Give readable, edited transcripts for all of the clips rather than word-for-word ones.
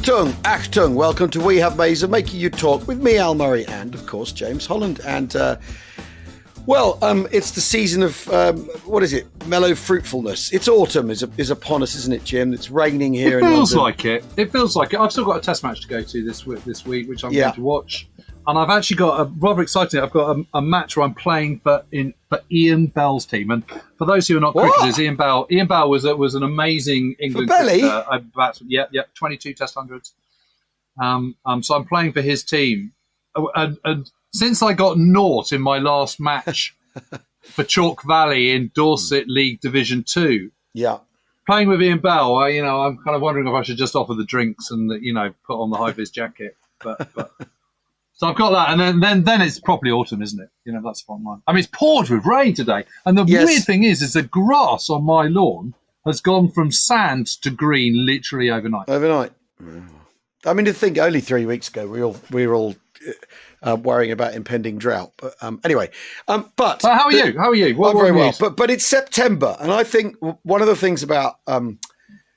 Achtung, welcome to We Have Mazer, making you talk with me, Al Murray, and, of course, James Holland. And, it's the season of, mellow fruitfulness. It's autumn is upon us, isn't it, Jim? It's raining here in London. It feels like it. I've still got a test match to go to this week, which I'm going to watch. And I've actually got rather exciting. I've got a match where I'm playing for Ian Bell's team. And for those who are not cricketers, Ian Bell was an amazing England cricketer. 22 Test hundreds. So I'm playing for his team. And since I got naught in my last match for Chalk Valley in Dorset League Division 2, playing with Ian Bell, I'm kind of wondering if I should just offer the drinks and put on the high vis jacket. But so I've got that, and then it's properly autumn, isn't it? That's fine. I mean, it's poured with rain today, and the weird thing is the grass on my lawn has gone from sand to green literally overnight. I mean, to think only 3 weeks ago we were all worrying about impending drought. But anyway, but how are you? How are you? Well, very well. But it's September, and I think one of the things about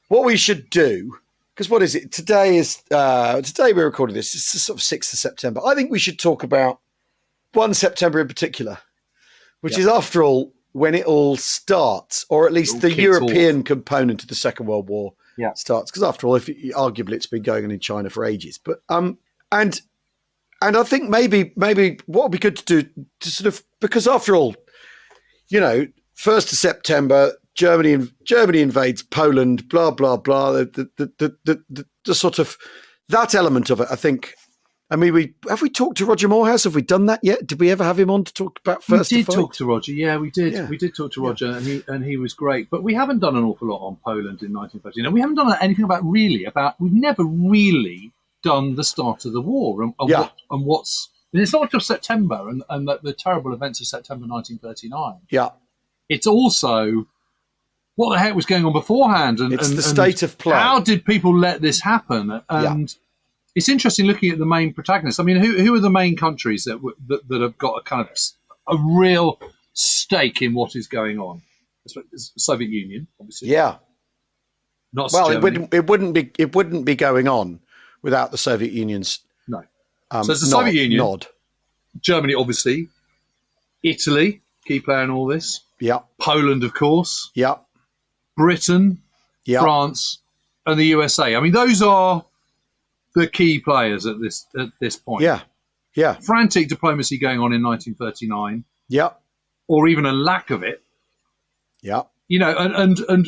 what we should do. Because what is it? Today we're recording this. It's the sort of 6th of September. I think we should talk about 1 September in particular, which is, after all, when it all starts, or at least the European component of the Second World War starts. Because after all, arguably it's been going on in China for ages. But and I think maybe what would be good to do to sort of, because after all, 1st of September. Germany invades Poland, blah, blah, blah. The sort of that element of it, I think. I mean, have we talked to Roger Morehouse? Have we done that yet? Did we ever have him on to talk about first? We did talk to Roger. Yeah, we did. Yeah. We did talk to Roger, and he was great. But we haven't done an awful lot on Poland in 1913. And we haven't done anything we've never really done the start of the war and what's. And it's not just September and the terrible events of September 1939. Yeah, it's also what the heck was going on beforehand? And it's the state of play. How did people let this happen? And it's interesting looking at the main protagonists. I mean, who are the main countries that have got a kind of a real stake in what is going on? It's the Soviet Union, obviously. Yeah. Not Germany. It wouldn't be going on without the Soviet Union's. No. So it's the Soviet Union. Nod. Germany, obviously. Italy, key player in all this. Yeah. Poland, of course. Yeah. Britain, France, and the USA. I mean, those are the key players at this point. Yeah. Frantic diplomacy going on in 1939. Yeah. Or even a lack of it. Yeah. And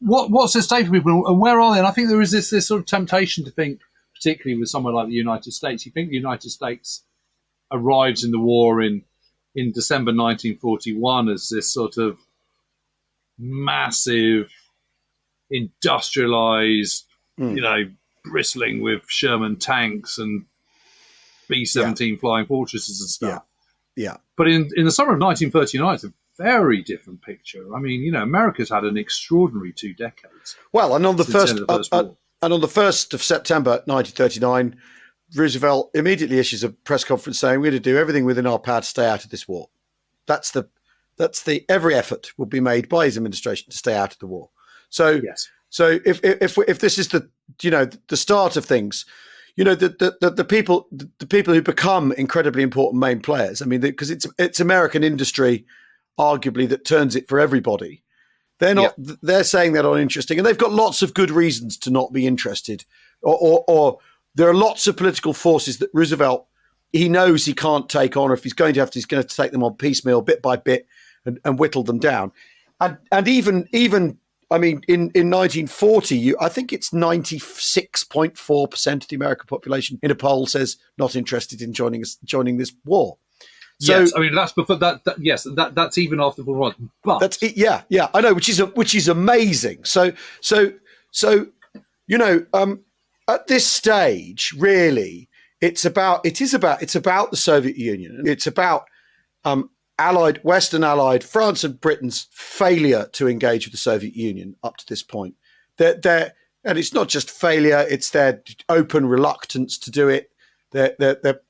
what's at stake for people, and where are they? And I think there is this sort of temptation to think, particularly with somewhere like the United States, you think the United States arrives in the war in December 1941 as this sort of massive, industrialized, bristling with Sherman tanks and B-17 flying fortresses and stuff. Yeah. But in the summer of 1939, it's a very different picture. I mean, America's had an extraordinary 2 decades. Well, and on the 1st of September 1939, Roosevelt immediately issues a press conference saying we're going to do everything within our power to stay out of this war. That's the every effort will be made by his administration to stay out of the war. So So if this is the start of things, the people who become incredibly important main players. I mean, because it's American industry, arguably, that turns it for everybody. They're not. They're saying they're not interesting, and they've got lots of good reasons to not be interested. Or there are lots of political forces that Roosevelt, he knows he can't take on, or if he's going to take them on piecemeal, bit by bit, and whittle them down. And even I mean, in 1940, I think it's 96.4% of the American population in a poll says not interested in joining this war. So, yes, I mean that's before that. That's even after the war. But that's it. Yeah, I know, which is amazing. So at this stage, really, it's about the Soviet Union. It's about Western Allied France and Britain's failure to engage with the Soviet Union up to this point. And it's not just failure; it's their open reluctance to do it. Their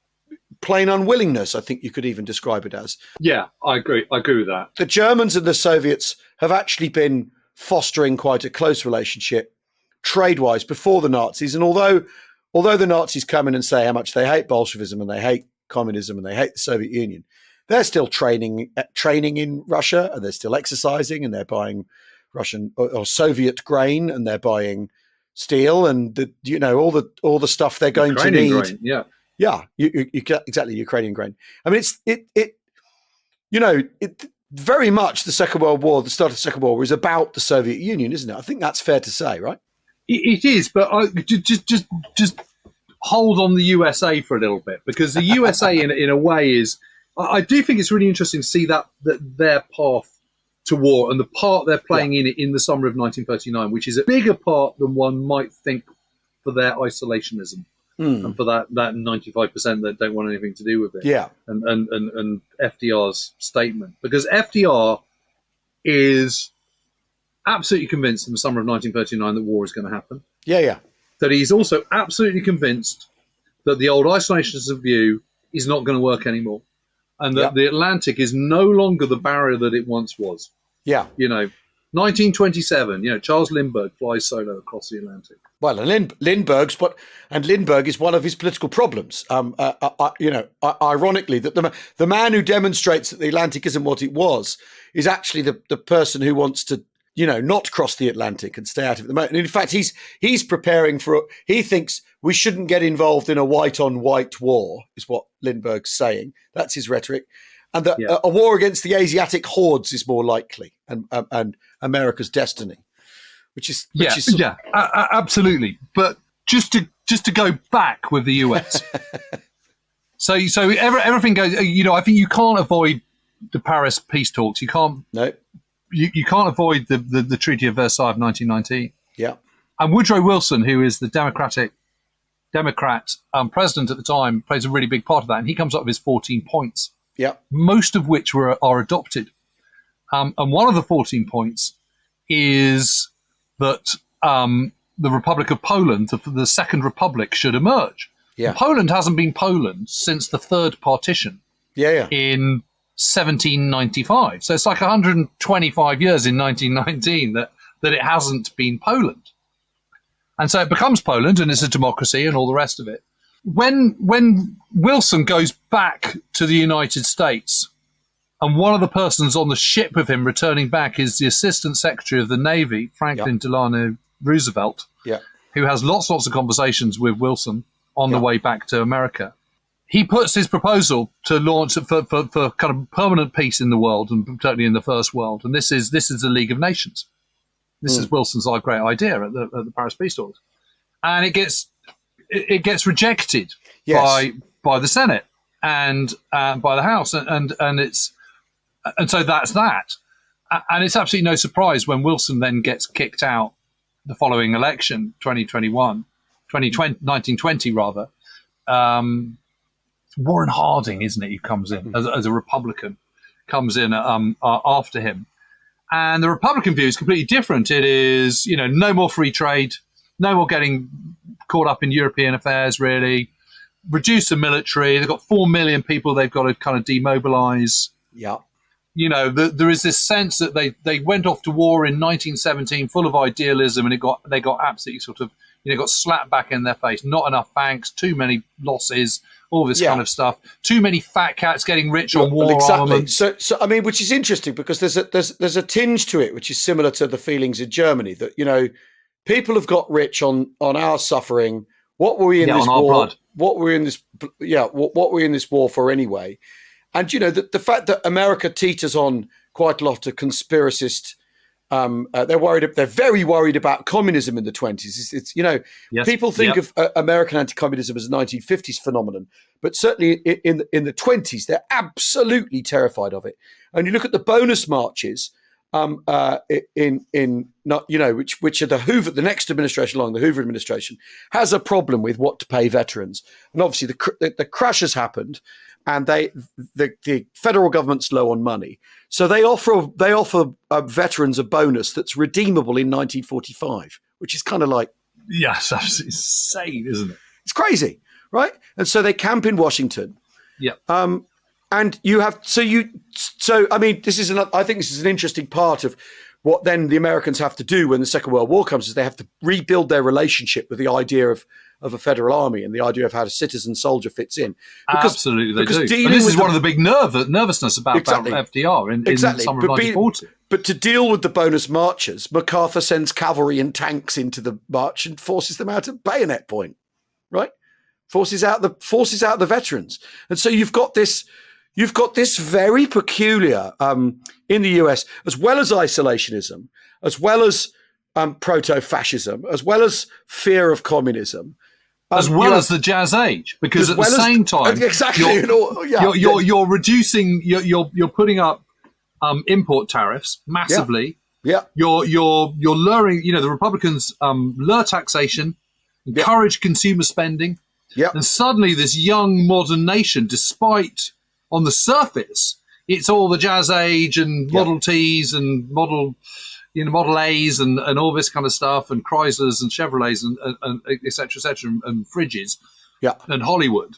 plain unwillingness, I think you could even describe it as. Yeah, I agree with that. The Germans and the Soviets have actually been fostering quite a close relationship trade-wise before the Nazis. And although the Nazis come in and say how much they hate Bolshevism and they hate communism and they hate the Soviet Union, they're still training in Russia, and they're still exercising, and they're buying Russian or Soviet grain, and they're buying steel and all the stuff they're going to need. Grain, yeah, exactly, Ukrainian grain. I mean, it very much the Second World War, the start of the Second World War, is about the Soviet Union, isn't it? I think that's fair to say, right? It is, but just hold on the USA for a little bit, because the USA in a way is. I do think it's really interesting to see that their path to war and the part they're playing in the summer of 1939, which is a bigger part than one might think for their isolationism and for that 95% that don't want anything to do with it. Yeah, and FDR's statement, because FDR is absolutely convinced in the summer of 1939 that war is going to happen. Yeah. That he's also absolutely convinced that the old isolationist view is not going to work anymore. And that the Atlantic is no longer the barrier that it once was. Yeah. 1927, Charles Lindbergh flies solo across the Atlantic. Well, and Lindbergh is one of his political problems. Ironically, that the man who demonstrates that the Atlantic isn't what it was is actually the person who wants to, not cross the Atlantic and stay out of it. And in fact, he's preparing he thinks we shouldn't get involved in a white-on-white war, is what Lindbergh's saying. That's his rhetoric. And that a war against the Asiatic hordes is more likely, and America's destiny, which is absolutely. But just to go back with the US, so everything goes. I think you can't avoid the Paris peace talks. You can't. No. You can't avoid the Treaty of Versailles of 1919. Yeah. And Woodrow Wilson, who is the Democrat president at the time, plays a really big part of that. And he comes up with his 14 points. Yeah. Most of which are adopted. And one of the 14 points is that the Republic of Poland, the Second Republic, should emerge. Yeah. Poland hasn't been Poland since the third partition. In 1795. So it's like 125 years in 1919 that it hasn't been Poland. And so it becomes Poland, and it's a democracy and all the rest of it. When Wilson goes back to the United States, and one of the persons on the ship with him returning back is the Assistant Secretary of the Navy, Franklin Delano Roosevelt, who has lots of conversations with Wilson on the way back to America. He puts his proposal to launch for kind of permanent peace in the world, and particularly in the First World. And this is the League of Nations. This is Wilson's great idea at the Paris Peace Talks, and it gets rejected by the Senate and by the House, and so that's that. And it's absolutely no surprise when Wilson then gets kicked out the following election, 1920 rather. Warren Harding, isn't it? He comes in as a Republican, comes in after him. And the Republican view is completely different. It is, no more free trade, no more getting caught up in European affairs, really. Reduce the military. They've got 4 million people they've got to kind of demobilize. Yeah. There is this sense that they went off to war in 1917 full of idealism, and they got absolutely sort of, got slapped back in their face. Not enough banks, too many losses, all this kind of stuff. Too many fat cats getting rich on war armaments. So I mean, which is interesting because there's a tinge to it which is similar to the feelings in Germany that people have got rich on our suffering. What were we in this war? Blood. What were we in this? What were we in this war for anyway? And the fact that America teeters on quite a lot of conspiracist. They're very worried about communism in the 20s. It's people think of American anti-communism as a 1950s phenomenon, but certainly in the 20s they're absolutely terrified of it. And you look at the bonus marches which are the Hoover, the next administration along the Hoover administration has a problem with what to pay veterans, and obviously the crash has happened. And the federal government's low on money, so they offer veterans a bonus that's redeemable in 1945, which is kind of like that's absolutely insane, isn't it? It's crazy, right? And so they camp in Washington. Yeah. And you have I mean, I think this is an interesting part of what then the Americans have to do when the Second World War comes is they have to rebuild their relationship with the idea of a federal army and the idea of how a citizen soldier fits in. Absolutely, they do. And this is one of the big nervousness about FDR in the summer of 1940. But to deal with the bonus marchers, MacArthur sends cavalry and tanks into the march and forces them out at bayonet point, right? Forces out the veterans. And so you've got this very peculiar, in the US, as well as isolationism, as well as proto-fascism, as well as fear of communism, as well as the Jazz Age, because at the same time, exactly, you're reducing, you're putting up import tariffs massively. Yeah. You're lowering, the Republicans lower taxation, encourage consumer spending. Yeah. And suddenly this young modern nation, despite on the surface, it's all the Jazz Age and Model Ts and Model A's and all this kind of stuff, and Chryslers and Chevrolets and et cetera, and fridges, and Hollywood,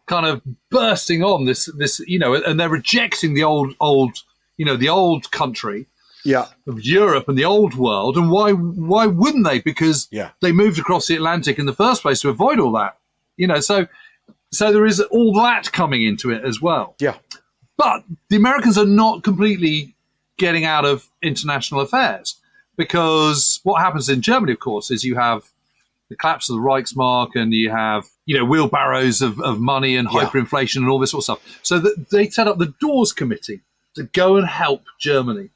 kind of bursting on this, and they're rejecting the old country, of Europe and the old world. And why wouldn't they? Because they moved across the Atlantic in the first place to avoid all that, So there is all that coming into it as well. Yeah. But the Americans are not completely getting out of international affairs, because what happens in Germany, of course, is you have the collapse of the Reichsmark, and you have, wheelbarrows of money and hyperinflation and all this sort of stuff. So they set up the Dawes Committee to go and help Germany,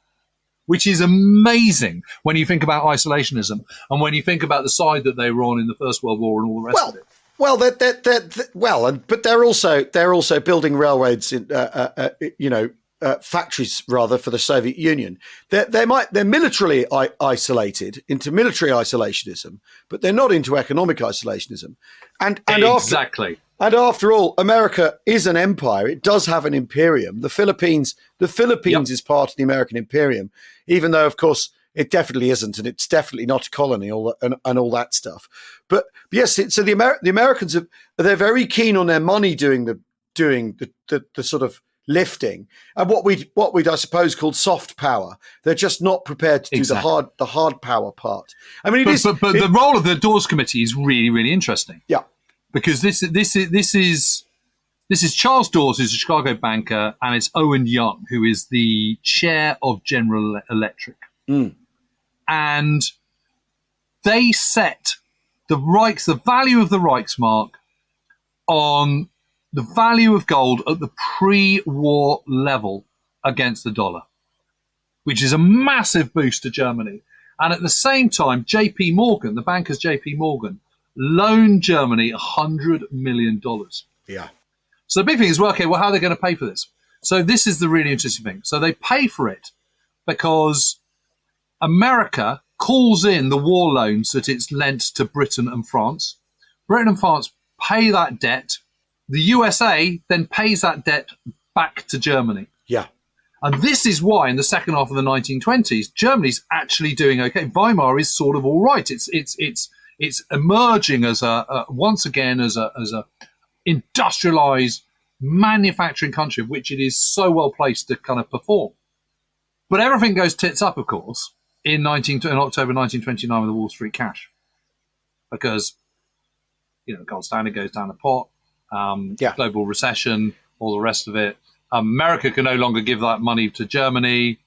which is amazing when you think about isolationism and when you think about the side that they were on in the First World War and all the rest of it. But they're also building railroads in, factories rather for the Soviet Union. They're militarily isolated into military isolationism, but they're not into economic isolationism. And exactly. After all, America is an empire. It does have an imperium. The Philippines is part of the American imperium, even though, of course, it definitely isn't, and it's definitely not a colony, and all that stuff. But yes, so the Americans they're very keen on their money doing the sort of lifting, and what we'd I suppose called soft power. They're just not prepared to do the hard power part. I mean, but the role of the Dawes Committee is really, really interesting. Yeah, because this is Charles Dawes, who's a Chicago banker, and it's Owen Young, who is the chair of General Electric. And they set the value of the Reichsmark on the value of gold at the pre-war level against the dollar, which is a massive boost to Germany. And at the same time, J.P. Morgan, the bankers J.P. Morgan, loaned Germany $100 million. Yeah. So the big thing is, how are they going to pay for this? So this is the really interesting thing. So they pay for it because America calls in the war loans that it's lent to Britain and France. Britain and France pay that debt. The USA then pays that debt back to Germany. Yeah. And this is why in the second half of the 1920s, Germany's actually doing okay. Weimar is sort of all right. It's emerging as once again as a industrialized manufacturing country, of which it is so well placed to kind of perform. But everything goes tits up, of course, in October 1929 with the Wall Street crash, because the gold standard goes down the pot, global recession, all the rest of it. America can no longer give that money to Germany,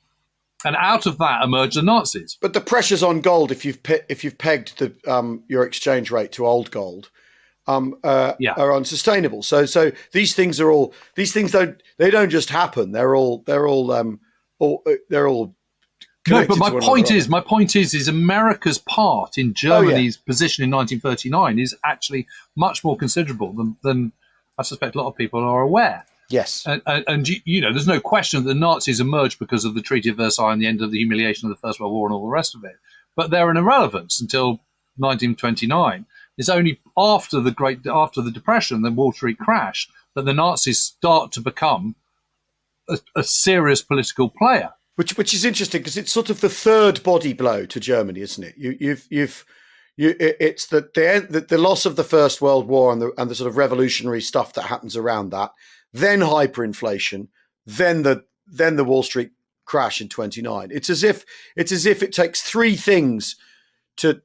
and out of that emerged the Nazis. But the pressures on gold, if you've pegged your exchange rate to old gold, are unsustainable. So these things don't just happen. They're all. No, but my point is America's part in Germany's position in 1939 is actually much more considerable than I suspect a lot of people are aware. Yes. And there's no question that the Nazis emerged because of the Treaty of Versailles and the end of the humiliation of the First World War and all the rest of it. But they're an irrelevance until 1929. It's only after the Depression, the Wall Street crash, that the Nazis start to become a serious political player. Which is interesting because it's sort of the third body blow to Germany, isn't it? It's the loss of the First World War and the sort of revolutionary stuff that happens around that, then hyperinflation, then the Wall Street crash in 29. It's as if it takes three things to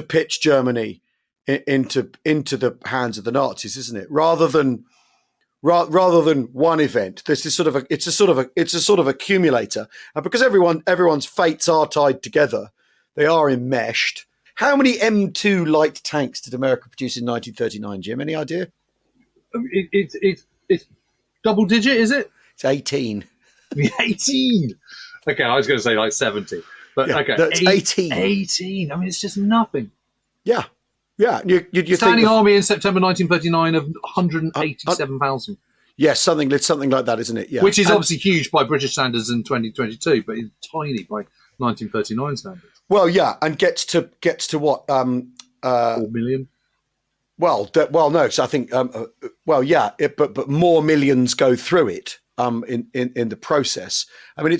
pitch Germany into the hands of the Nazis, isn't it? Rather than one event. This is it's a sort of accumulator, and because everyone's fates are tied together, they are enmeshed. How many M2 light tanks did America produce in 1939, Jim? Any idea? It's double digit, is it? It's 18. 18. Okay, I was going to say like 70, but yeah, okay, that's 18. 18. I mean, it's just nothing. Yeah. Yeah, you standing army in September 1939 of 187,000. Yes, something like that, isn't it? Yeah, which is obviously huge by British standards in 2022, but it's tiny by 1939 standards. Well, yeah, and gets to what? 4 million. Well, no. So I think, but more millions go through it in the process. I mean,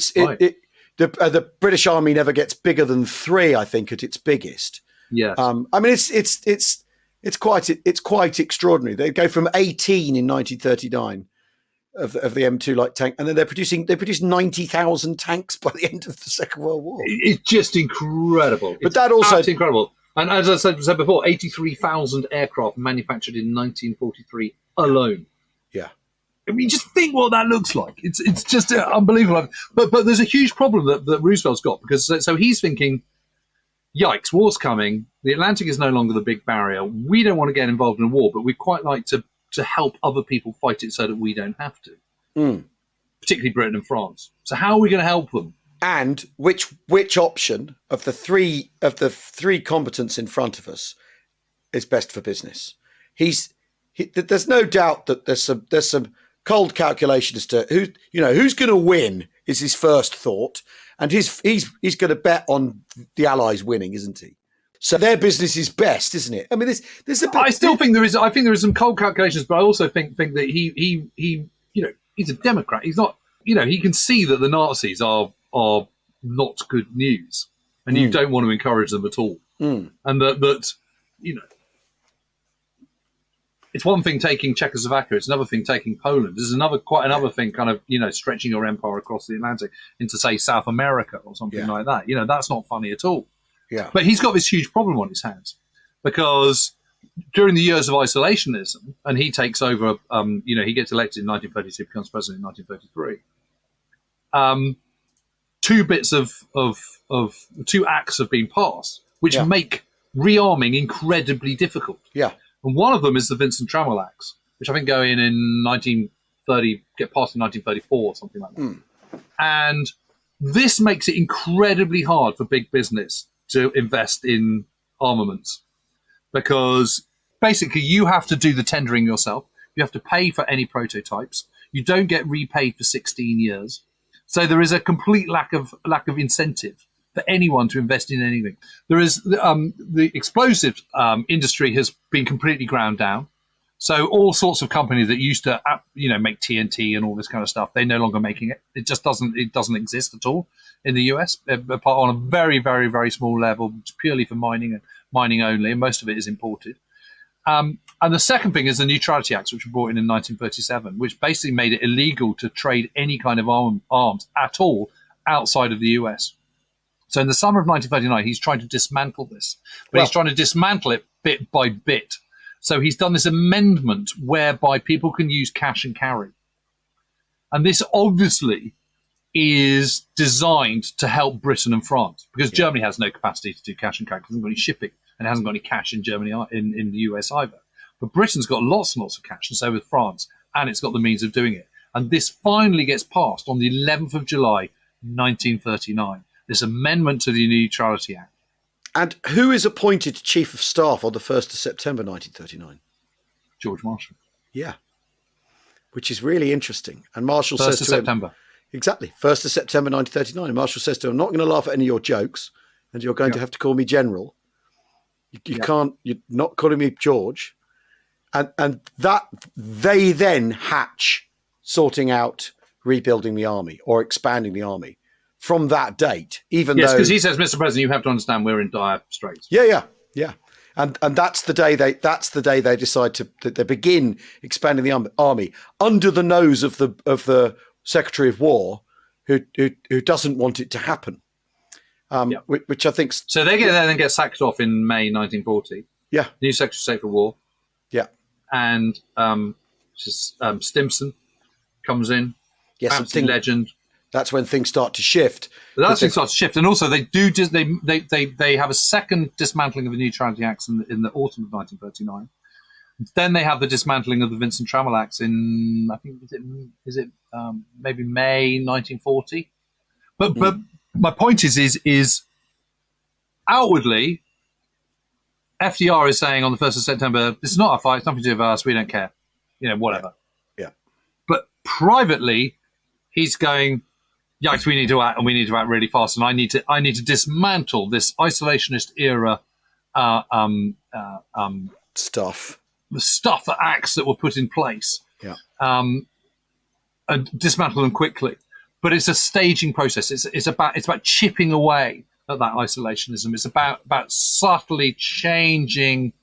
the British Army never gets bigger than 3, I think, at its biggest. Yeah. I mean, it's quite extraordinary. They go from 18 in 1939 of the M2 light tank, and then they produce 90,000 tanks by the end of the Second World War. It's just incredible. But that also incredible. And as I said before, 83,000 aircraft manufactured in 1943 alone. Yeah. I mean, just think what that looks like. It's just unbelievable. But there's a huge problem that Roosevelt's got, because so he's thinking, yikes, war's coming. The Atlantic is no longer the big barrier. We don't want to get involved in a war, but we'd quite like to help other people fight it so that we don't have to, particularly Britain and France. So how are we going to help them? And which option of the three combatants in front of us is best for business? There's no doubt that there's some cold calculation as to who's going to win is his first thought, and he's going to bet on the Allies winning, isn't he? So their business is best, isn't it? I mean, there's a bit, I think there is some cold calculations, but I also think that he he's a Democrat. He's not, he can see that the Nazis are not good news, and you don't want to encourage them at all. And that it's one thing taking Czechoslovakia, it's another thing taking Poland. There's quite another thing, kind of, stretching your empire across the Atlantic into, say, South America or something like that. That's not funny at all. Yeah. But he's got this huge problem on his hands, because during the years of isolationism, and he takes over, he gets elected in 1932, becomes president in 1933. Two acts have been passed, which make rearming incredibly difficult. Yeah. And one of them is the Vincent Trammell Acts, which I think go in 1930, get passed in 1934 or something like that. And this makes it incredibly hard for big business to invest in armaments, because basically you have to do the tendering yourself. You have to pay for any prototypes. You don't get repaid for 16 years. So there is a complete lack of incentive for anyone to invest in anything. There is the explosive industry has been completely ground down. So all sorts of companies that used to make TNT and all this kind of stuff, they're no longer making it. It just doesn't exist at all in the US, apart on a very, very, very small level, purely for mining and mining only, and most of it is imported. And the second thing is the Neutrality Acts, which were brought in 1937, which basically made it illegal to trade any kind of arms at all outside of the US. So in the summer of 1939, he's trying to dismantle this, but he's trying to dismantle it bit by bit. So he's done this amendment whereby people can use cash and carry. And this obviously is designed to help Britain and France, because Germany has no capacity to do cash and carry. It hasn't got any shipping, and it hasn't got any cash in Germany, in the US either. But Britain's got lots and lots of cash, and so with France, and it's got the means of doing it. And this finally gets passed on the 11th of July, 1939, this amendment to the Neutrality Act. And who is appointed Chief of Staff on the 1st of September 1939? George Marshall. Yeah. Which is really interesting. And Marshall 1st says of to September. him, exactly, 1st of September 1939. And Marshall says to him, I'm not going to laugh at any of your jokes, and you're going to have to call me General. You can't, you're not calling me George. And that they then hatch sorting out rebuilding the army or expanding the army from that date, even though... Yes, because he says, Mr. President, you have to understand we're in dire straits. Yeah. And that's the day they decide that they begin expanding the army under the nose of the Secretary of War, who doesn't want it to happen. Which I think. So they then get sacked off in May 1940. Yeah. New Secretary of State for War. Yeah. And Stimson comes in. Yes, absolute legend. That's when things start to shift. And also they have a second dismantling of the Neutrality Acts in the autumn of 1939. Then they have the dismantling of the Vincent Trammell Acts in, I think, maybe May 1940. But my point is outwardly, FDR is saying on the 1st of September, this is not a fight, it's nothing to do with us, we don't care. Whatever. Yeah. But privately, he's going, yikes, we need to act, and we need to act really fast, and I need to dismantle this isolationist era stuff. The stuff, the acts that were put in place. Yeah. And dismantle them quickly. But it's a staging process. It's about chipping away at that isolationism. It's about subtly changing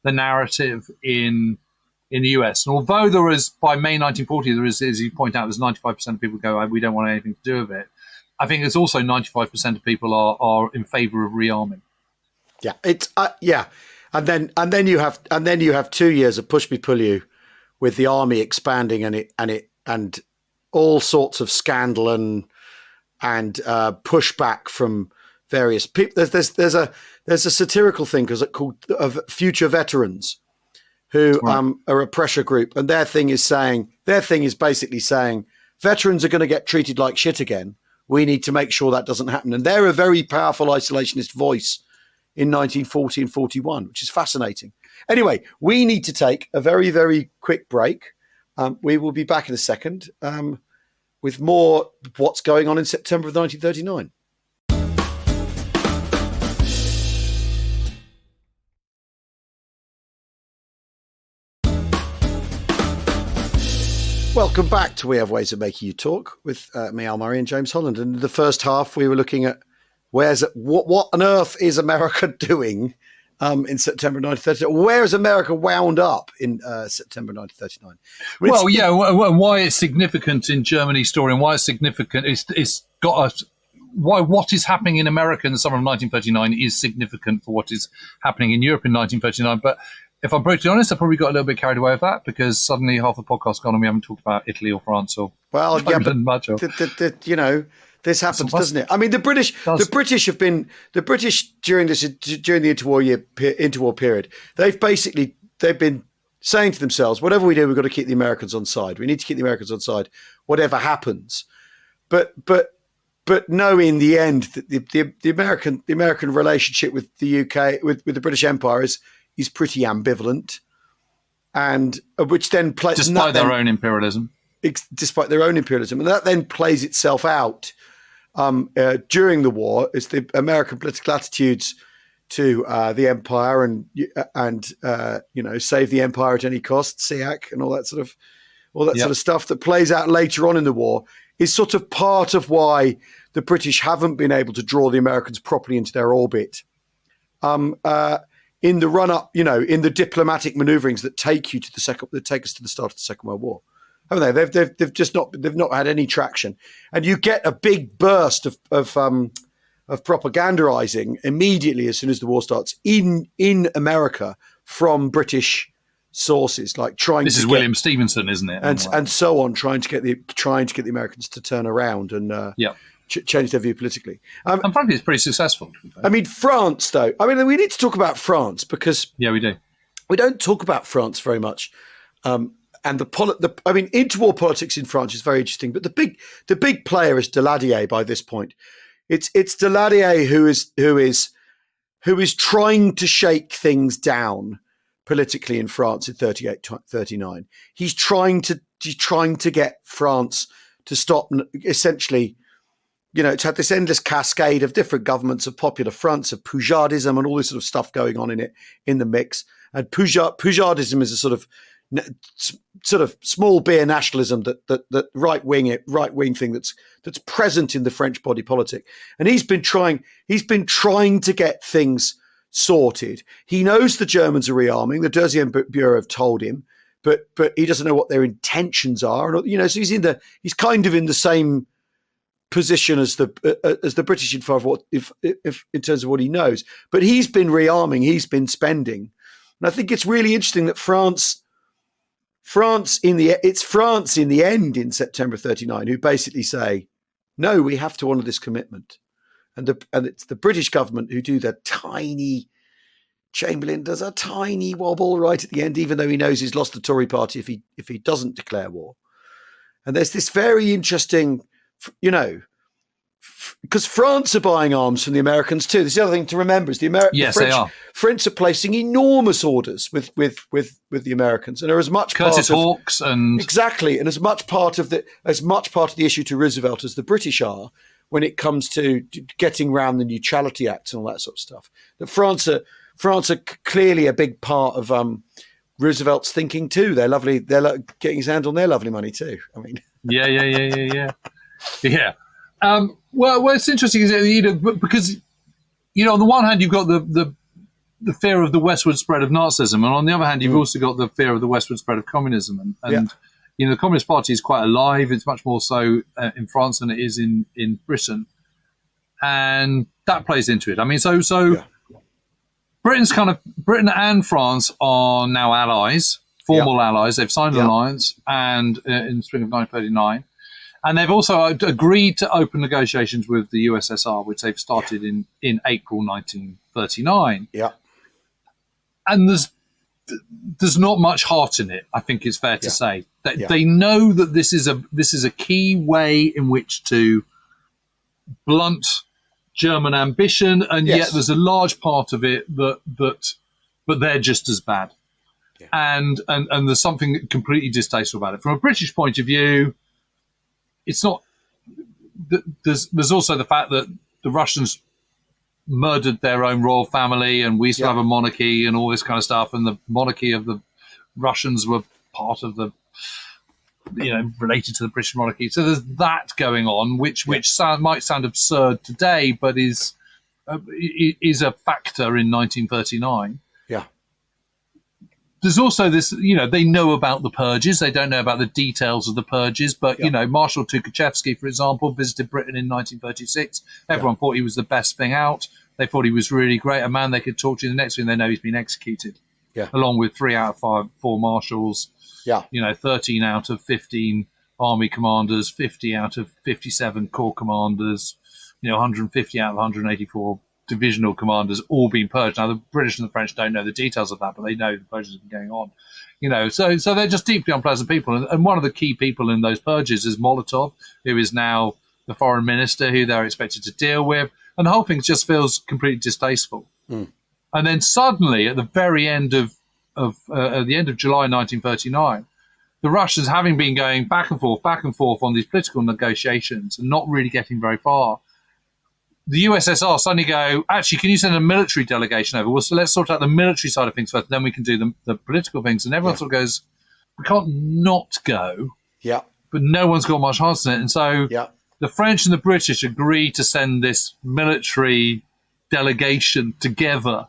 the narrative in the US. And although by May 1940, there is, as you point out, there's 95% of people go, we don't want anything to do with it. I think there's also 95% of people are in favour of rearming. Yeah, it's and then you have 2 years of push me pull you, with the army expanding and all sorts of scandal and pushback from various people. There's a satirical thing called Future Veterans, who are a pressure group, and their thing is basically saying veterans are going to get treated like shit again. We need to make sure that doesn't happen, and they're a very powerful isolationist voice in 1940 and 41, which is fascinating. Anyway, we need to take a very, very quick break. We will be back in a second with more what's going on in September of 1939. Welcome back to We Have Ways of Making You Talk with me, Al Murray, and James Holland. And in the first half, we were looking at what on earth is America doing in September 1939? Where is America wound up in September 1939? Why it's significant in Germany's story, and why it's significant, it's got why what is happening in America in the summer of 1939 is significant for what is happening in Europe in 1939. But if I'm brutally honest, I probably got a little bit carried away with that, because suddenly half the podcast's gone and we haven't talked about Italy or France or this happens, doesn't it? I mean, the British during the interwar period, they've been saying to themselves, whatever we do, we've got to keep the Americans on side. We need to keep the Americans on side, whatever happens. But no, in the end, the American relationship with the UK, with the British Empire is pretty ambivalent, and which then plays despite their own imperialism, and that then plays itself out during the war. Is the American political attitudes to the empire and save the empire at any cost, SEAC, and all that sort of stuff that plays out later on in the war is sort of part of why the British haven't been able to draw the Americans properly into their orbit. In the run up, in the diplomatic maneuverings that take us to the start of the Second World War, haven't they? They've not had any traction, and you get a big burst of propagandizing immediately as soon as the war starts in America from British sources, like William Stevenson, isn't it? And so on, trying to get the Americans to turn around and change their view politically. And frankly, it's pretty successful. I mean, France, though. I mean, we need to talk about France because we do. We don't talk about France very much. And interwar politics in France is very interesting. But the big player is Daladier by this point. It's Daladier who is trying to shake things down politically in France in 38-39. He's trying to get France to stop essentially. It's had this endless cascade of different governments, of popular fronts, of Poujardism, and all this sort of stuff going on in the mix. And Poujardism is a sort of small beer nationalism that right wing thing that's present in the French body politic. And he's been trying to get things sorted. He knows the Germans are rearming. The Deuxième Bureau have told him, but he doesn't know what their intentions are. And so he's kind of in the same position as the British in favor of if in terms of what he knows. But he's been rearming, he's been spending, and I think it's really interesting that France in the end in September 39 who basically say, no, we have to honour this commitment, and it's the British government who do the tiny. Chamberlain does a tiny wobble right at the end, even though he knows he's lost the Tory party if he doesn't declare war. And there's this very interesting, because France are buying arms from the Americans too. This is the other thing to remember: is the they are. French are placing enormous orders with the Americans, and are as much Curtis Hawks and exactly, and as much part of the issue to Roosevelt as the British are when it comes to getting around the Neutrality Acts and all that sort of stuff. That France are clearly a big part of Roosevelt's thinking too. They're lovely. They're getting his hand on their lovely money too. I mean, yeah. Well, it's interesting, is it, because on the one hand you've got the fear of the westward spread of Nazism, and on the other hand you've also got the fear of the westward spread of communism, and the Communist Party is quite alive. It's much more so in France than it is in Britain, and that plays into it. I mean, so. Britain and France are now allies, formal allies. They've signed an alliance, and in the spring of 1939, and they've also agreed to open negotiations with the USSR, which they've started in April 1939. Yeah, and there's not much heart in it. I think it's fair to say that they know that this is a key way in which to blunt German ambition, and yet there's a large part of it but they're just as bad, and there's something completely distasteful about it. From a British point of view, it's not. There's also the fact that the Russians murdered their own royal family, and we still have a monarchy and all this kind of stuff, and the monarchy of the Russians were part of the. Related to the British monarchy. So there's that going on, which might sound absurd today, but is a factor in 1939. Yeah. There's also this, they know about the purges. They don't know about the details of the purges, but, Marshal Tukhachevsky, for example, visited Britain in 1936. Everyone thought he was the best thing out. They thought he was really great, a man they could talk to. The next thing they know, he's been executed, along with 3 out of 4 marshals. 13 out of 15 army commanders, 50 out of 57 corps commanders, 150 out of 184 divisional commanders, all being purged. Now, the British and the French don't know the details of that, but they know the purges have been going on. So they're just deeply unpleasant people. And one of the key people in those purges is Molotov, who is now the foreign minister, who they're expected to deal with. And the whole thing just feels completely distasteful. And then suddenly, at the very end of July 1939, the Russians, having been going back and forth on these political negotiations and not really getting very far, the USSR suddenly go, actually, can you send a military delegation over? Well, so let's sort out the military side of things first, then we can do the political things. And everyone sort of goes, we can't not go. Yeah. But no one's got much heart in it. And so the French and the British agree to send this military delegation together.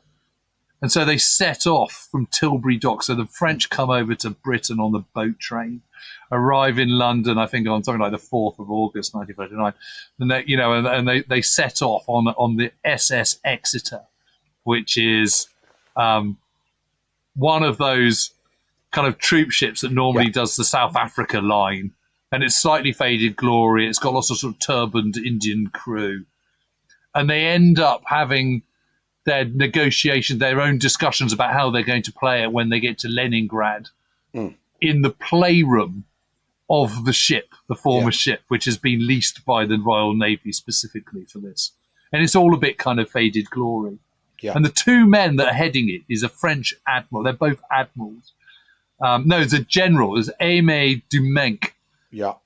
And so they set off from Tilbury Dock. So the French come over to Britain on the boat train, arrive in London, I think on something like the 4th of August, 1939. And they set off on the SS Exeter, which is one of those kind of troop ships that normally does the South Africa line. And it's slightly faded glory. It's got lots of sort of turbaned Indian crew. And they end up having their negotiations, their own discussions about how they're going to play it when they get to Leningrad in the playroom of the ship, the former ship, which has been leased by the Royal Navy specifically for this. And it's all a bit kind of faded glory. Yeah. And the 2 men that are heading it is a French admiral. They're both admirals. It's a general. It's Aimé Dumenc,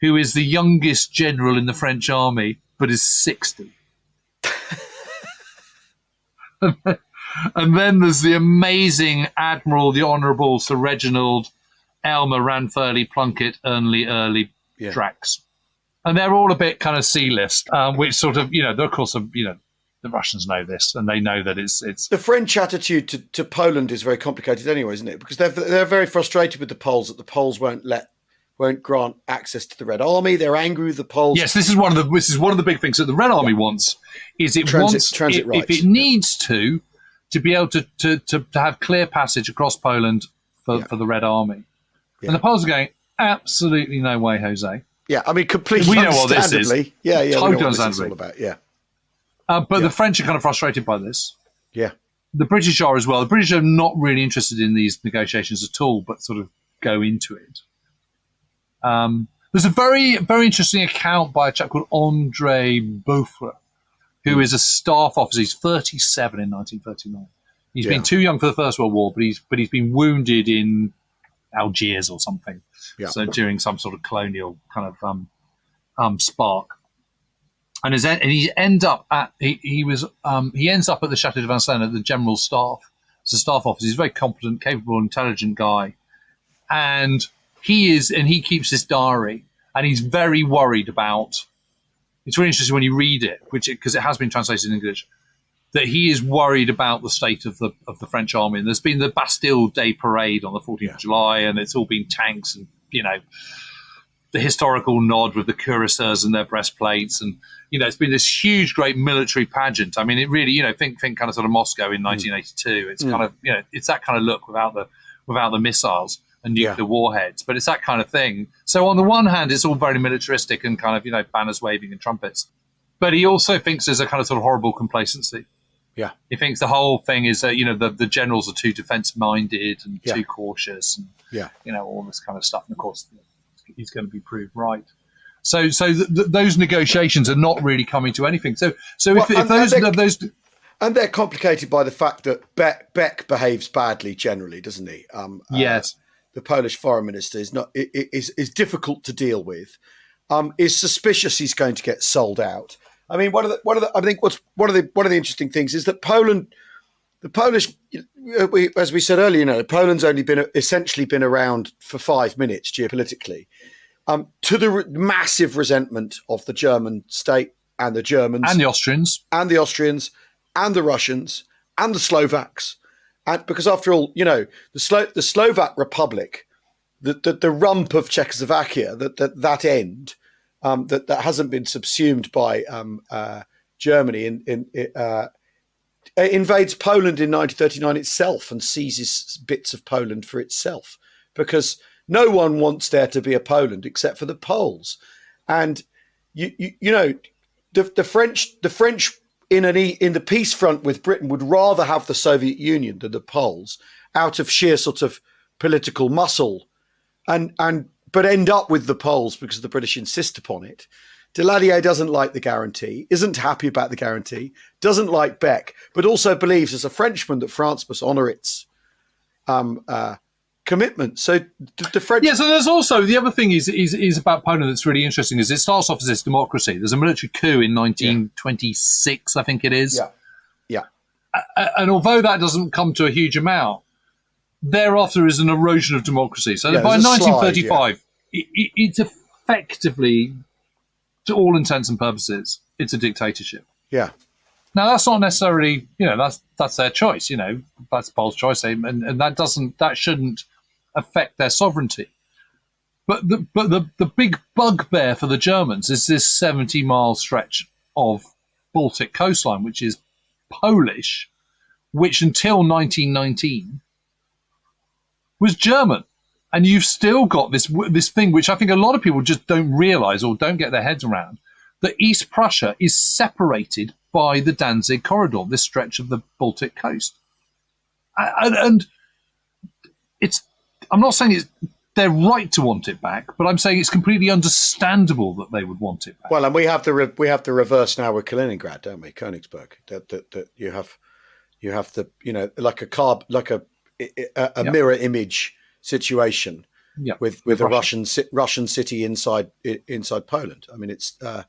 who is the youngest general in the French army, but is 60. And then there's the amazing Admiral, the Honourable Sir Reginald Aylmer Ranfurly Plunkett Early Drax. And they're all a bit kind of C-list, which sort of, of course, the Russians know this, and they know that it's the French attitude to Poland is very complicated anyway, isn't it? Because they're very frustrated with the Poles, that the Poles won't let won't grant access to the Red Army. They're angry with the Poles. Yes, this is one of the big things that the Red Army wants. Is it wants transit rights. If it needs to be able to have clear passage across Poland for the Red Army, and the Poles are going, absolutely no way, Jose. Yeah, I mean, completely. We know what this is. Yeah, totally we know what understandably. this is all about. Yeah, but the French are kind of frustrated by this. Yeah, the British are as well. The British are not really interested in these negotiations at all, but sort of go into it. There's a very, very interesting account by a chap called Andre Beaufort, who is a staff officer. He's 37 in 1939. He's been too young for the First World War, but he's been wounded in Algiers or something. Yeah. So during some sort of colonial kind of spark, and he ends up at he ends up at the Chateau de Vincennes at the General Staff as a staff officer. He's a very competent, capable, intelligent guy, and he keeps this diary, and he's very worried about. It's really interesting when you read it, because it has been translated in English, that he is worried about the state of the French army. And there's been the Bastille Day Parade on the 14th of July, and it's all been tanks and, the historical nod with the cuirassiers and their breastplates. And, it's been this huge, great military pageant. I mean, it really, think kind of sort of Moscow in 1982. It's kind of, it's that kind of look without the missiles and nuclear warheads, but it's that kind of thing. So on the one hand, it's all very militaristic and kind of, banners waving and trumpets. But he also thinks there's a kind of sort of horrible complacency. Yeah. He thinks the whole thing is that, the generals are too defense-minded and too cautious and, all this kind of stuff. And, of course, he's going to be proved right. So those negotiations are not really coming to anything. So if those... And they're complicated by the fact that Beck behaves badly generally, doesn't he? Yes. The Polish foreign minister is difficult to deal with. Is suspicious he's going to get sold out. I mean, one of the interesting things is that the Polish, as we said earlier, Poland's only essentially been around for 5 minutes geopolitically, to the massive resentment of the German state and the Germans and the Austrians and the Russians and the Slovaks. And because after all, the Slovak Republic, the rump of Czechoslovakia, that end, that hasn't been subsumed by Germany, invades Poland in 1939 itself and seizes bits of Poland for itself, because no one wants there to be a Poland except for the Poles, and the French. In the peace front with Britain would rather have the Soviet Union than the Poles, out of sheer sort of political muscle, but end up with the Poles because the British insist upon it. Daladier doesn't like the guarantee, isn't happy about the guarantee, doesn't like Beck, but also believes as a Frenchman that France must honour its commitment. So the French... Yeah, so there's also, the other thing is about Poland that's really interesting is it starts off as this democracy. There's a military coup in 1926, I think it is. Yeah. And although that doesn't come to a huge amount, thereafter is an erosion of democracy. So by 1935, it's effectively, to all intents and purposes, it's a dictatorship. Yeah. Now that's not necessarily, that's their choice. That's Poles' choice, and that shouldn't affect their sovereignty. But the big bugbear for the Germans is this 70-mile stretch of Baltic coastline, which is Polish, which until 1919 was German. And you've still got this thing, which I think a lot of people just don't realise or don't get their heads around, that East Prussia is separated by the Danzig corridor, this stretch of the Baltic coast. And I'm not saying it's their right to want it back, but I'm saying it's completely understandable that they would want it back. Well, and we have the reverse now with Kaliningrad, don't we? Königsberg. That you have the like a mirror image situation with a Russian city inside Poland. I mean, it's and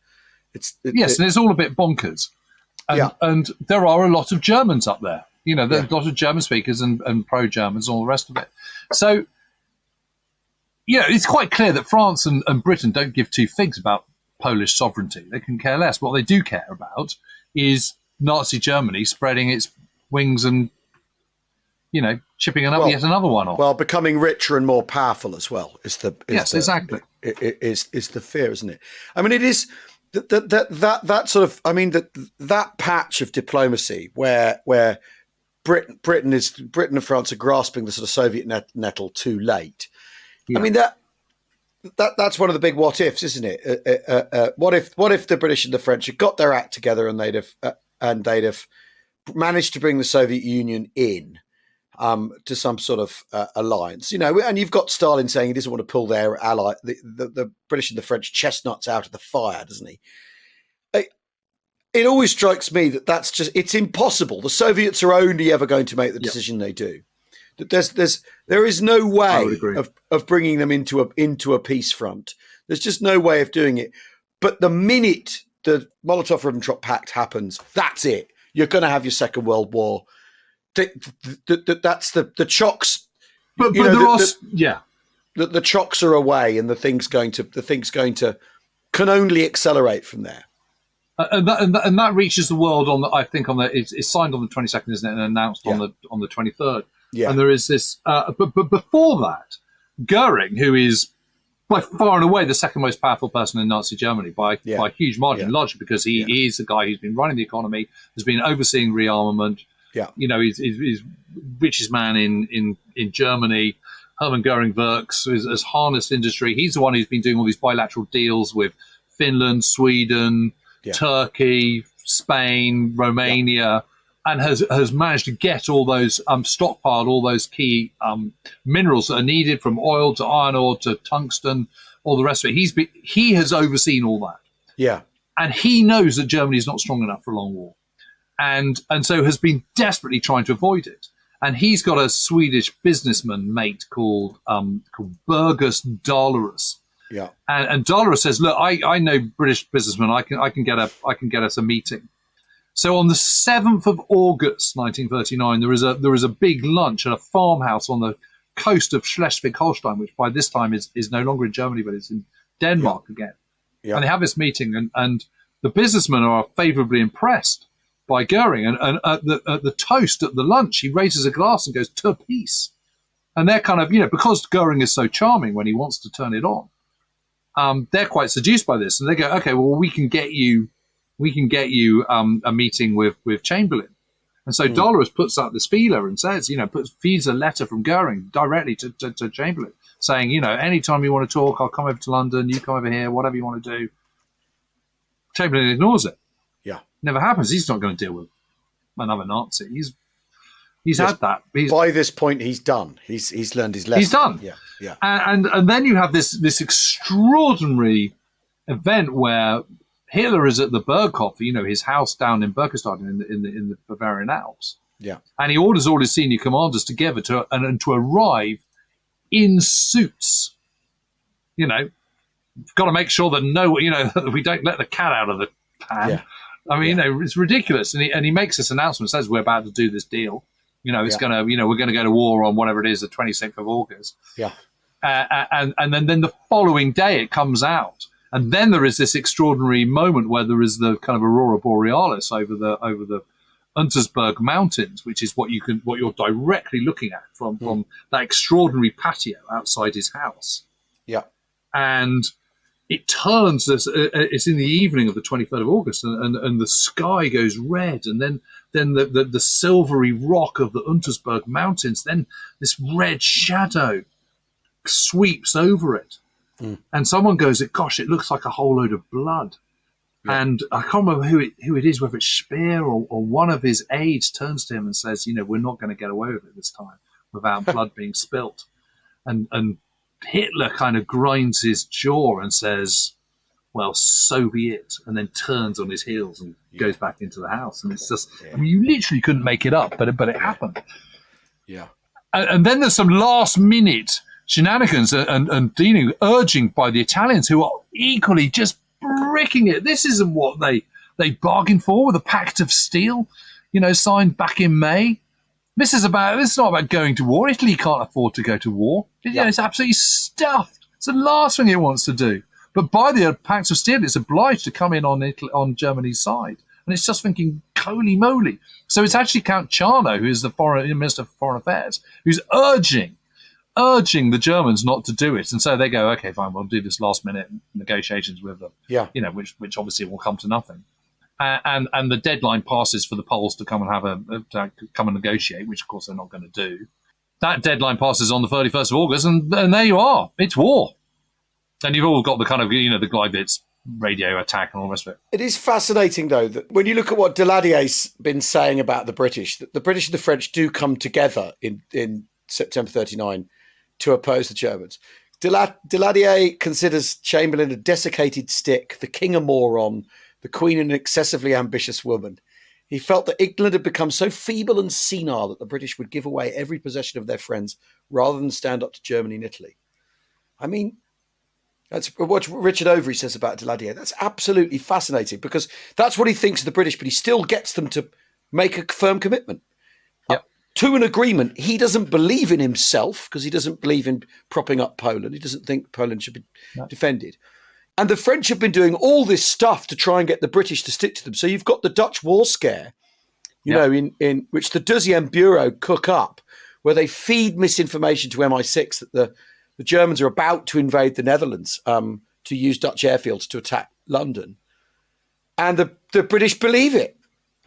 it's all a bit bonkers. And there are a lot of Germans up there. There's a lot of German speakers and pro-Germans and all the rest of it. So, it's quite clear that France and Britain don't give two figs about Polish sovereignty. They can care less. What they do care about is Nazi Germany spreading its wings and, chipping yet another one off. Well, becoming richer and more powerful as well exactly. Is the fear, isn't it? I mean, it is that sort of. I mean, that patch of diplomacy where Britain and France are grasping the sort of Soviet nettle too late. Yeah. I mean that's one of the big what ifs, isn't it? What if the British and the French had got their act together and they'd have managed to bring the Soviet Union in to some sort of alliance, and you've got Stalin saying he doesn't want to pull their ally, the British and the French chestnuts out of the fire, doesn't he? It always strikes me it's impossible. The Soviets are only ever going to make the decision they do. That there is no way of bringing them into a peace front. There's just no way of doing it. But the minute the Molotov-Ribbentrop Pact happens, that's it. You're going to have your Second World War. That's the chocks. But the chocks are away, and the thing's going to can only accelerate from there. And that reaches the world it's signed on the 22nd, isn't it, and announced on the 23rd. Yeah. And there is this, but before that, Goering, who is by far and away the second most powerful person in Nazi Germany by a huge margin, largely because he is the guy who's been running the economy, has been overseeing rearmament. Yeah, he's richest man in Germany. Hermann Goering Works has harnessed industry. He's the one who's been doing all these bilateral deals with Finland, Sweden, Turkey, Spain, Romania, and has managed to get all those stockpiled all those key minerals that are needed, from oil to iron ore to tungsten, all the rest of it. He has overseen all that. Yeah, and he knows that Germany is not strong enough for a long war, and so has been desperately trying to avoid it. And he's got a Swedish businessman mate called Burgus Dalarus. Yeah, and Dalarus says, "Look, I know British businessmen. I can get us a meeting." So on the 7th of August, 1939, there is a big lunch at a farmhouse on the coast of Schleswig-Holstein, which by this time is no longer in Germany, but it's in Denmark again. Yeah. And they have this meeting, and the businessmen are favourably impressed by Goering. And at the toast at the lunch, he raises a glass and goes, "To peace." And they're kind of, because Goering is so charming when he wants to turn it on, they're quite seduced by this. And they go, "Okay, well, we can get you a meeting with Chamberlain." And so Dalarus puts out this feeler and says, feeds a letter from Goering directly to Chamberlain saying, anytime you want to talk, I'll come over to London, you come over here, whatever you want to do. Chamberlain ignores it. Yeah. Never happens. He's not going to deal with another Nazi. He's had that. By this point, he's done. He's learned his lesson. He's done. Yeah. Yeah. And then you have this extraordinary event where Hitler is at the Berghof, his house down in Berchtesgaden in the Bavarian Alps. Yeah. And he orders all his senior commanders together to arrive in suits. We've got to make sure that that we don't let the cat out of the pan. Yeah. I mean, it's ridiculous. And he makes this announcement, says we're about to do this deal. It's going to, we're going to go to war on whatever it is, the 26th of August. Yeah. And then the following day it comes out. And then there is this extraordinary moment where there is the kind of aurora borealis over the Untersberg Mountains, which is what you're directly looking at from that extraordinary patio outside his house. Yeah, and it turns. It's in the evening of the 23rd of August, and the sky goes red, and then the silvery rock of the Untersberg Mountains. Then this red shadow sweeps over it. And someone goes, "Gosh, it looks like a whole load of blood." Yeah. And I can't remember who it is, whether it's Speer or one of his aides turns to him and says, "We're not going to get away with it this time without blood being spilt." And Hitler kind of grinds his jaw and says, "Well, so be it," and then turns on his heels and goes back into the house. And it's just, I mean, you literally couldn't make it up, but it happened. Yeah. And then there's some last minute shenanigans and dealing, urging by the Italians, who are equally just bricking it. This isn't what they bargained for with a Pact of Steel, signed back in May. This is not about going to war. Italy can't afford to go to war. It's absolutely stuffed. It's the last thing it wants to do. But by the Pact of Steel, it's obliged to come in on Germany's side. And it's just thinking, holy moly. So it's actually Count Charno, who is the Minister for Foreign Affairs, who's urging the Germans not to do it. And so they go, okay, fine, we'll do this last-minute negotiations with them, which obviously will come to nothing. And the deadline passes for the Poles to come and come and negotiate, which, of course, they're not going to do. That deadline passes on the 31st of August, and there you are. It's war. And you've all got the kind of, the Gleibitz radio attack and all the rest of it. It is fascinating, though, that when you look at what Daladier's been saying about the British, that the British and the French do come together in September 39 to oppose the Germans. Daladier considers Chamberlain a desiccated stick, the king a moron, the queen an excessively ambitious woman. He felt that England had become so feeble and senile that the British would give away every possession of their friends rather than stand up to Germany and Italy. I mean, that's what Richard Overy says about Daladier. That's absolutely fascinating because that's what he thinks of the British, but he still gets them to make a firm commitment. Yep. To an agreement. He doesn't believe in himself because he doesn't believe in propping up Poland. He doesn't think Poland should be defended. And the French have been doing all this stuff to try and get the British to stick to them. So you've got the Dutch war scare, in which the Deuxième Bureau cook up, where they feed misinformation to MI6 that the Germans are about to invade the Netherlands to use Dutch airfields to attack London. And the British believe it.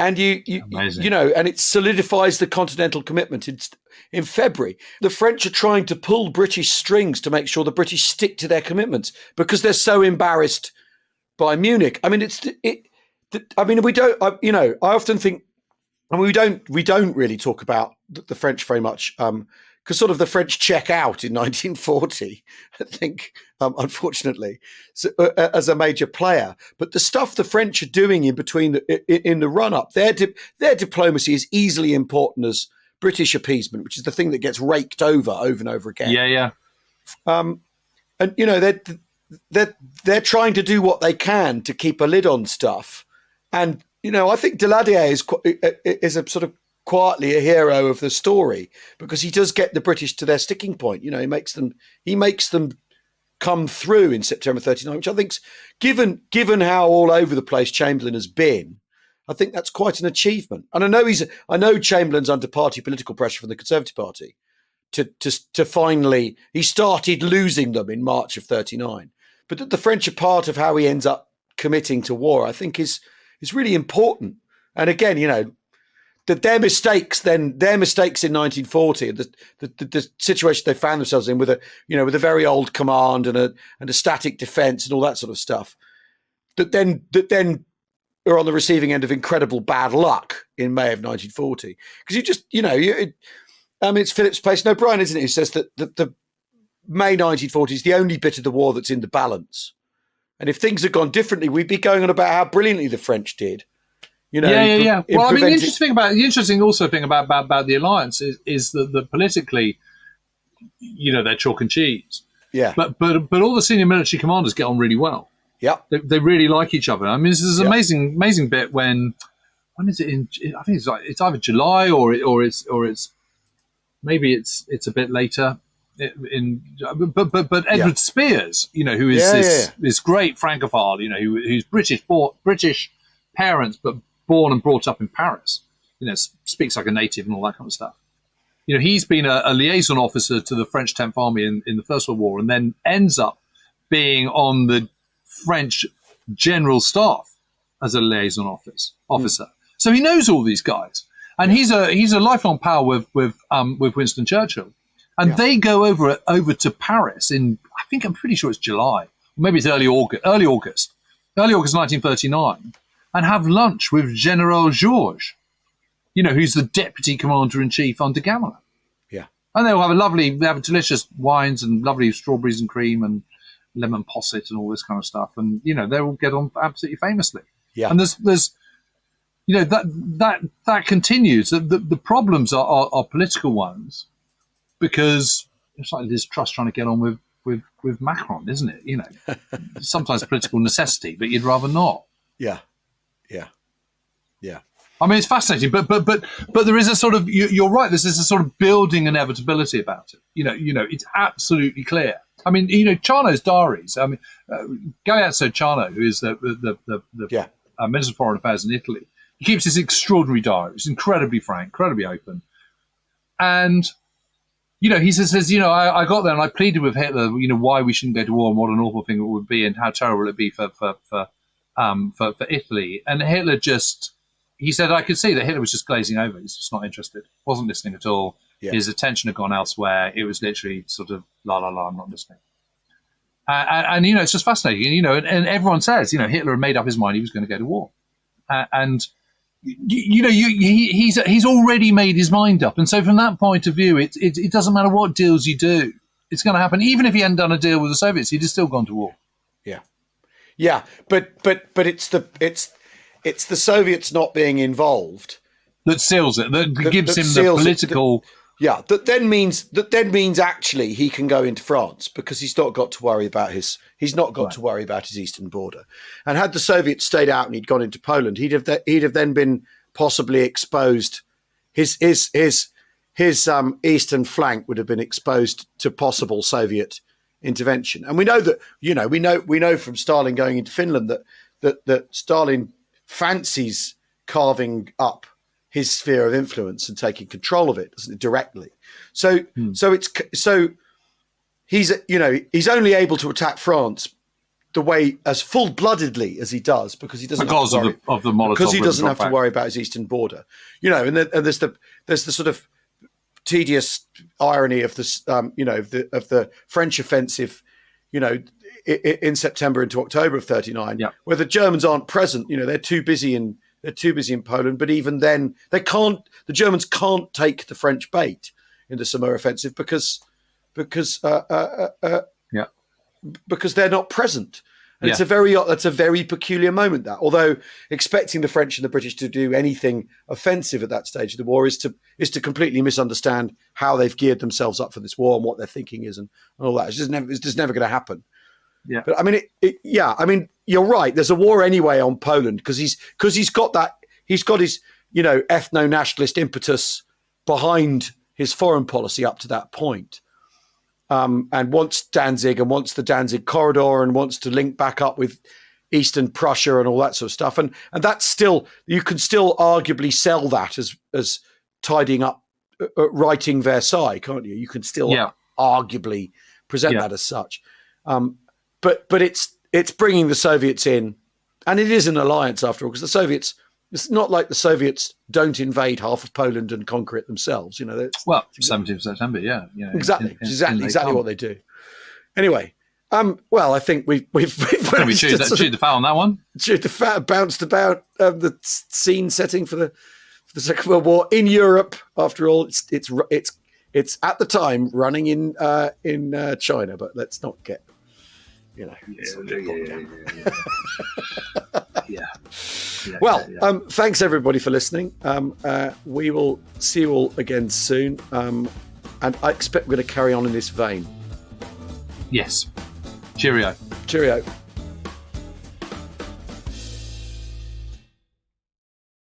And and it solidifies the continental commitment in February. The French are trying to pull British strings to make sure the British stick to their commitments because they're so embarrassed by Munich. I mean, we don't. I often think, we don't really talk about the French very much because sort of the French check out in 1940. I think, unfortunately, as a major player. But the stuff the French are doing in between in the run up, their diplomacy is easily important as British appeasement, which is the thing that gets raked over and over again. Yeah. And they're trying to do what they can to keep a lid on stuff. And I think Daladier is a sort of quietly a hero of the story because he does get the British to their sticking point. He makes them come through in September 39, which I think's given how all over the place Chamberlain has been, I think that's quite an achievement. And I know Chamberlain's under party political pressure from the Conservative Party to finally, he started losing them in March of 39. But that the French are part of how he ends up committing to war, I think is really important. And again, that their mistakes in 1940, the situation they found themselves in with a very old command and a static defence and all that sort of stuff, that then are on the receiving end of incredible bad luck in May of 1940. Because it's Philip's Place and O'Brien, isn't it, who says that the May 1940 is the only bit of the war that's in the balance. And if things had gone differently, we'd be going on about how brilliantly the French did. Well, I mean, the interesting thing about the alliance is that politically, they're chalk and cheese. Yeah. But all the senior military commanders get on really well. Yeah. They really like each other. I mean, this is an amazing bit when is it I think it's either July or it's maybe it's a bit later. But Edward Spears, who is this great Francophile, who's British parents, but born and brought up in Paris, speaks like a native and all that kind of stuff. He's been a liaison officer to the French 10th Army in the First World War and then ends up being on the French General Staff as a liaison officer. So he knows all these guys. And he's a lifelong pal with Winston Churchill. And they go over to Paris I'm pretty sure it's July, or maybe it's early August 1939, and have lunch with General Georges, who's the deputy commander-in-chief under Gamelin. Yeah. And they have delicious wines and lovely strawberries and cream and lemon posset and all this kind of stuff. And, they all get on absolutely famously. Yeah. And there's that continues. The problems are political ones because it's like Liz Truss trying to get on with Macron, isn't it? Sometimes political necessity, but you'd rather not. Yeah. I mean, it's fascinating, but there is a sort of you're right. There's a sort of building inevitability about it. It's absolutely clear. I mean, Charno's diaries. I mean, Galeazzo Charno, who is the Minister of Foreign Affairs in Italy, He keeps this extraordinary diary. It's incredibly frank, incredibly open. And, he says, I got there and I pleaded with Hitler, why we shouldn't go to war and what an awful thing it would be and how terrible it'd be for Italy. And Hitler he said, I could see that Hitler was just glazing over. He's just not interested. Wasn't listening at all. Yeah. His attention had gone elsewhere. It was literally sort of, la, la, la, I'm not listening. And it's just fascinating. And everyone says, Hitler had made up his mind he was going to go to war. He's already made his mind up. And so from that point of view, it doesn't matter what deals you do. It's going to happen. Even if he hadn't done a deal with the Soviets, he'd have still gone to war. Yeah. Yeah. But it's the Soviets not being involved that seals it, that gives him the political... That then means actually he can go into France because he's not got to worry about his eastern border. And had the Soviets stayed out and he'd gone into Poland, he'd have then been possibly exposed. His eastern flank would have been exposed to possible Soviet intervention. And we know that we know from Stalin going into Finland that Stalin fancies carving up his sphere of influence and taking control of it, doesn't it, directly? So he's only able to attack France the way as full-bloodedly as he does because he doesn't because have to worry, of the Molotov because he doesn't have to worry about his eastern border. And there's the sort of tedious irony of this of the French offensive, in September into October of 39, where the Germans aren't present. They're too busy in Poland, but even then the Germans can't take the French bait in the summer offensive because they're not present. And that's a very peculiar moment, that, although expecting the French and the British to do anything offensive at that stage of the war is to completely misunderstand how they've geared themselves up for this war and what their thinking is and all that. It's just never going to happen. Yeah. But I mean, you're right. There's a war anyway on Poland because he's got his ethno-nationalist impetus behind his foreign policy up to that point. And wants Danzig and wants the Danzig corridor and wants to link back up with Eastern Prussia and all that sort of stuff. And that's still, you can still arguably sell that as tidying up, writing Versailles, can't you? You can still arguably present that as such. But it's bringing the Soviets in, and it is an alliance after all, because the Soviets, it's not like the Soviets don't invade half of Poland and conquer it themselves. 17th of September, exactly what they do. Anyway, I think we've chewed the fat on that one. Chewed the fat, bounced about the scene setting for the Second World War in Europe. After all, it's at the time running in China, but let's not get. Thanks everybody for listening. We will see you all again soon, and I expect we're going to carry on in this vein. Yes. Cheerio.